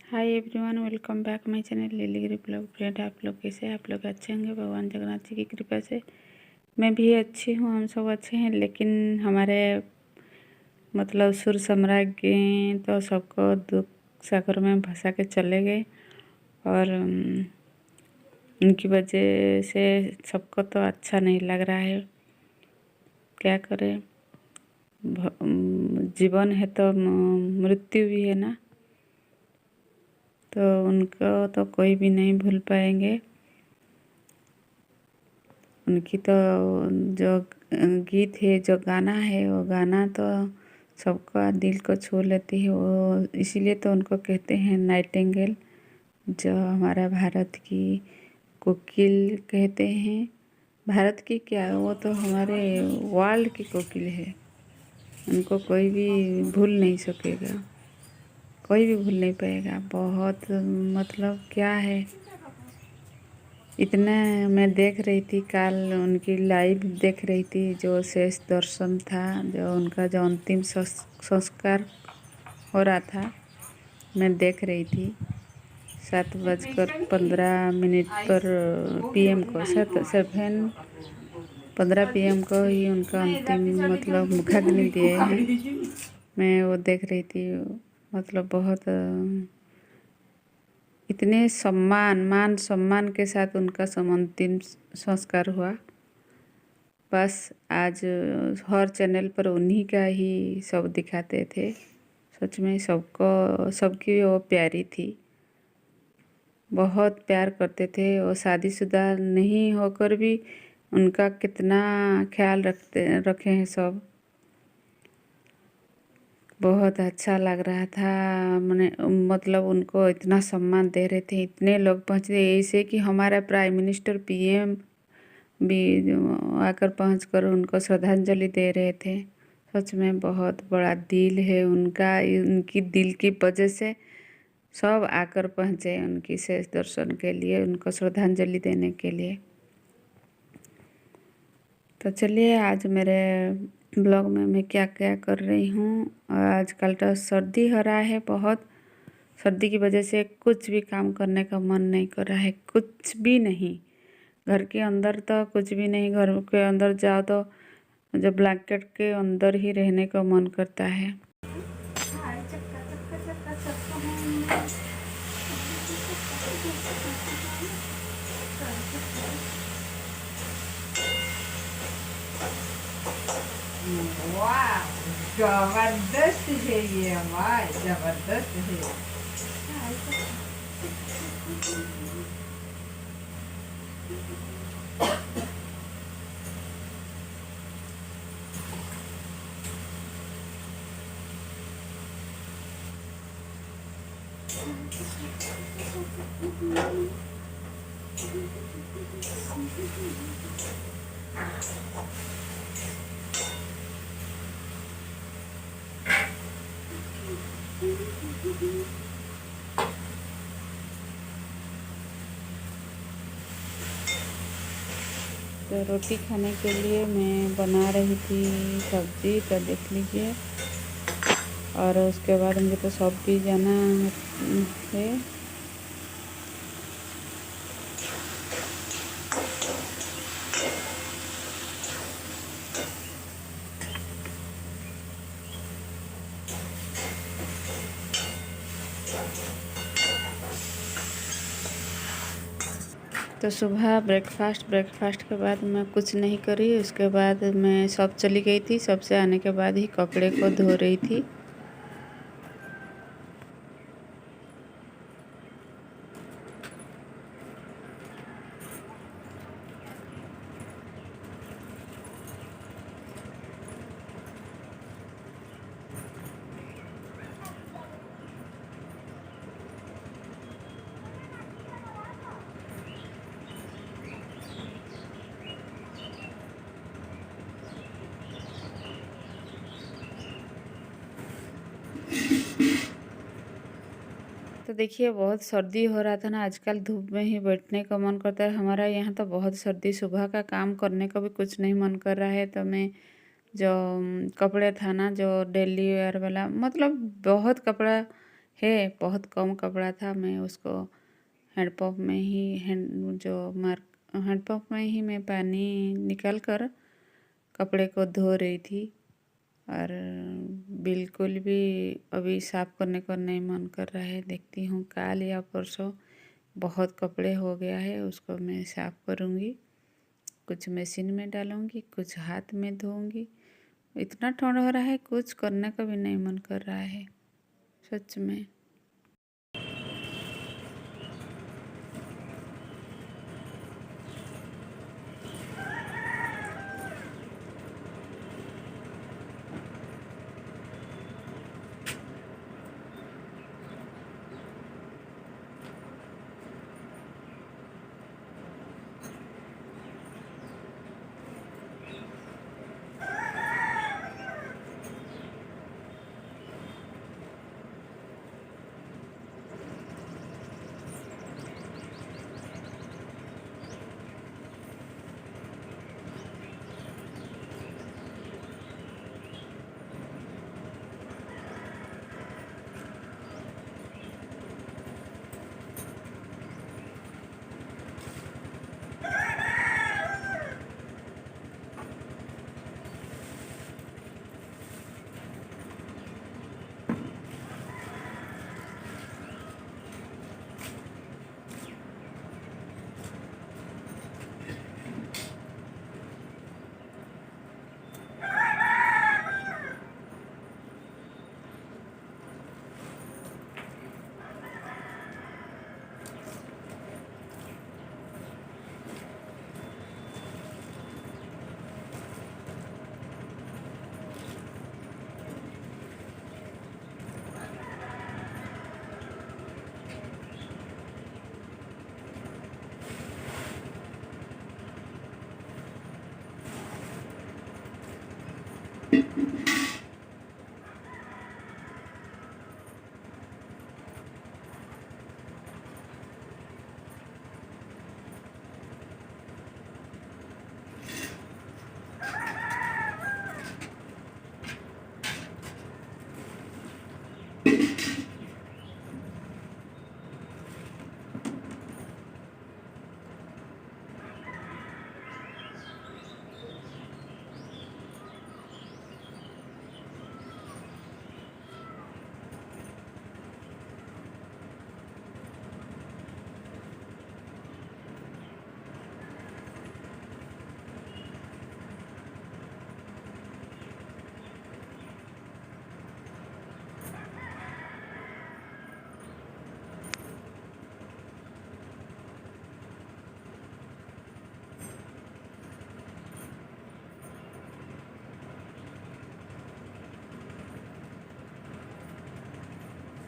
Hi everyone, welcome back my channel लिलीगिरी blog. Friend, आप लोग कैसे हैं? आप लोग अच्छे होंगे भगवान जगन्नाथ जी की कृपा से। मैं भी अच्छी हूँ, हम सब अच्छे हैं। लेकिन हमारे सुर सम्राज्ञी तो सबको दुख सागर में फंसा के चले गए और उनकी वजह से सबको तो अच्छा नहीं लग रहा है। क्या करें, जीवन है तो मृत्यु भी है ना, तो उनको तो कोई भी नहीं भूल पाएंगे। उनकी तो जो गीत है, जो गाना है, वो गाना तो सबका दिल को छू लेती है। वो इसीलिए तो उनको कहते हैं नाइटिंगेल, जो हमारा भारत की कोकिल कहते हैं। भारत की क्या, वो तो हमारे वर्ल्ड की कोकिल है। उनको कोई भी भूल नहीं सकेगा, कोई भी भूल नहीं पाएगा। बहुत क्या है, इतना मैं देख रही थी, कल उनकी लाइव देख रही थी, जो शेष दर्शन था, जो उनका जो अंतिम संस्कार हो रहा था, मैं देख रही थी। 7:15 पर पीएम को, 7:15 PM को ही उनका अंतिम मुखाग्नि दिए हैं। मैं वो देख रही थी। बहुत इतने मान सम्मान के साथ उनका अंतिम संस्कार हुआ। बस आज हर चैनल पर उन्हीं का ही सब दिखाते थे। सच में सबको, सबकी वो प्यारी थी, बहुत प्यार करते थे। वो शादीशुदा नहीं होकर भी उनका कितना ख्याल रखे हैं सब। बहुत अच्छा लग रहा था। मैंने उनको इतना सम्मान दे रहे थे, इतने लोग पहुँचे, ऐसे कि हमारा प्राइम मिनिस्टर PM भी आकर पहुंचकर उनको श्रद्धांजलि दे रहे थे। सच में बहुत बड़ा दिल है उनका। उनकी दिल की वजह से सब आकर पहुँचे उनकी शेष दर्शन के लिए, उनको श्रद्धांजलि देने के लिए। तो चलिए, आज मेरे ब्लॉग में मैं क्या क्या कर रही हूँ। आजकल तो सर्दी हो रहा है बहुत। सर्दी की वजह से कुछ भी काम करने का मन नहीं कर रहा है, कुछ भी नहीं। घर के अंदर तो कुछ भी नहीं, घर के अंदर जाओ तो जब ब्लैंकेट के अंदर ही रहने का मन करता है। वाह, जबरदस्त है ये आवाज, जबरदस्त है। तो रोटी खाने के लिए मैं बना रही थी सब्जी, तो देख लीजिए। और उसके बाद मुझे तो शॉप भी जाना है। तो सुबह ब्रेकफास्ट के बाद मैं कुछ नहीं करी। उसके बाद मैं शॉप चली गई थी। शॉप से आने के बाद ही कपड़े को धो रही थी। तो देखिए, बहुत सर्दी हो रहा था ना, आजकल धूप में ही बैठने का मन करता है। हमारा यहाँ तो बहुत सर्दी, सुबह का काम करने का भी कुछ नहीं मन कर रहा है। तो मैं जो कपड़े था ना, जो डेली वेयर वाला, बहुत कपड़ा है, बहुत कम कपड़ा था। मैं उसको हैंडपम्प में ही हैंडपम्प में ही मैं पानी निकाल कर कपड़े को धो रही थी। और बिल्कुल भी अभी साफ़ करने को नहीं मन कर रहा है। देखती हूँ कल या परसों बहुत कपड़े हो गया है, उसको मैं साफ़ करूँगी। कुछ मशीन में डालूँगी, कुछ हाथ में धोऊँगी। इतना ठंड हो रहा है, कुछ करने का भी नहीं मन कर रहा है सच में।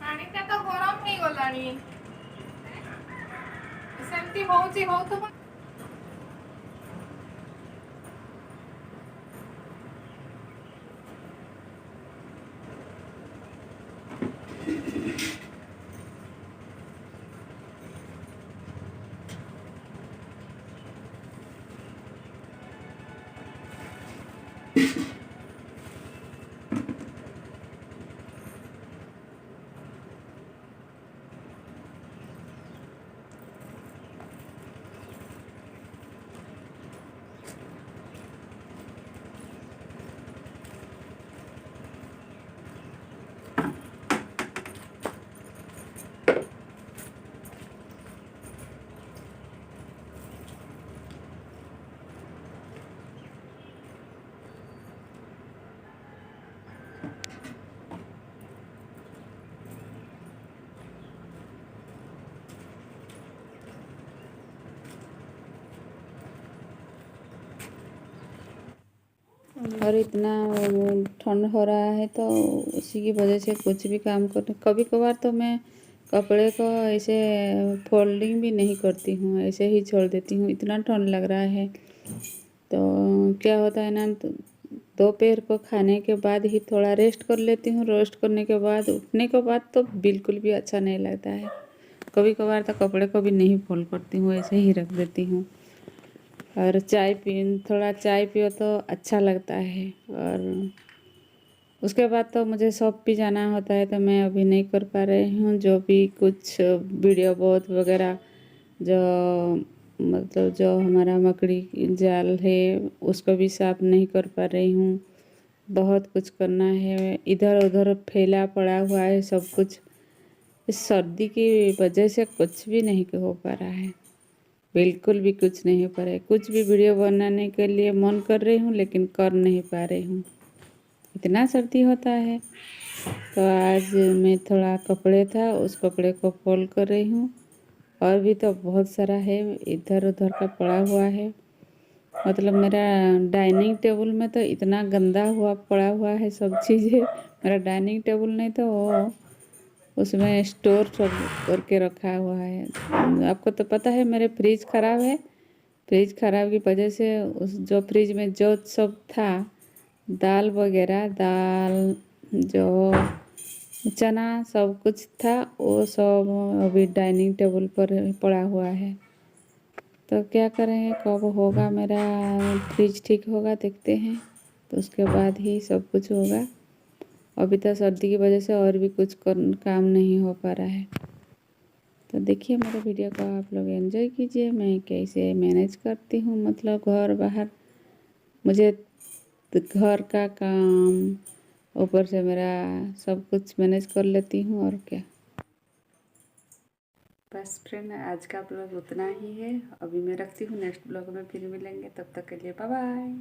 ପାଣିଟା ତ ଗରମ ହେଇଗଲାଣି। ସେମିତି ହଉଛି ହଉଥିବ। और इतना ठंड हो रहा है तो उसी की वजह से कुछ भी काम करने, कभी कभार तो मैं कपड़े को ऐसे फोल्डिंग भी नहीं करती हूँ, ऐसे ही छोड़ देती हूँ। इतना ठंड लग रहा है तो क्या होता है ना, तो दोपहर को खाने के बाद ही थोड़ा रेस्ट कर लेती हूँ। रेस्ट करने के बाद उठने के बाद तो बिल्कुल भी अच्छा नहीं लगता है। कभी कभार तो कपड़े को भी नहीं फोल्ड करती हूँ, ऐसे ही रख देती हूँ। और थोड़ा चाय पियो तो अच्छा लगता है। और उसके बाद तो मुझे शॉप भी जाना होता है, तो मैं अभी नहीं कर पा रही हूँ। जो भी कुछ वीडियो बहुत वगैरह जो मतलब जो हमारा मकड़ी जाल है उसको भी साफ नहीं कर पा रही हूँ। बहुत कुछ करना है, इधर उधर फैला पड़ा हुआ है सब कुछ। इस सर्दी की वजह से कुछ भी नहीं हो पा रहा है, बिल्कुल भी कुछ नहीं हो पा रहा है। कुछ भी वीडियो बनाने के लिए मन कर रही हूँ लेकिन कर नहीं पा रही हूँ, इतना सर्दी होता है। तो आज मैं थोड़ा कपड़े था, उस कपड़े को फोल्ड कर रही हूँ। और भी तो बहुत सारा है, इधर उधर का पड़ा हुआ है। मतलब मेरा डाइनिंग टेबल में तो इतना गंदा हुआ पड़ा हुआ है सब चीज़ें। मेरा डाइनिंग टेबल नहीं तो वो उसमें स्टोर सब करके रखा हुआ है। आपको तो पता है मेरे फ्रिज ख़राब है। फ्रिज ख़राब की वजह से उस जो फ्रिज में जो सब था, दाल वगैरह, दाल जो चना सब कुछ था, वो सब अभी डाइनिंग टेबल पर पड़ा हुआ है। तो क्या करेंगे, कब होगा मेरा फ्रिज ठीक होगा देखते हैं, तो उसके बाद ही सब कुछ होगा। अभी तो सर्दी की वजह से और भी कुछ काम नहीं हो पा रहा है। तो देखिए मेरे वीडियो को आप लोग एंजॉय कीजिए, मैं कैसे मैनेज करती हूँ, मतलब घर बाहर मुझे घर का काम ऊपर से मेरा सब कुछ मैनेज कर लेती हूँ। और क्या, बस फ्रेंड आज का ब्लॉग उतना ही है। अभी मैं रखती हूँ, नेक्स्ट ब्लॉग में फिर मिलेंगे, तब तक के लिए बाय बाय।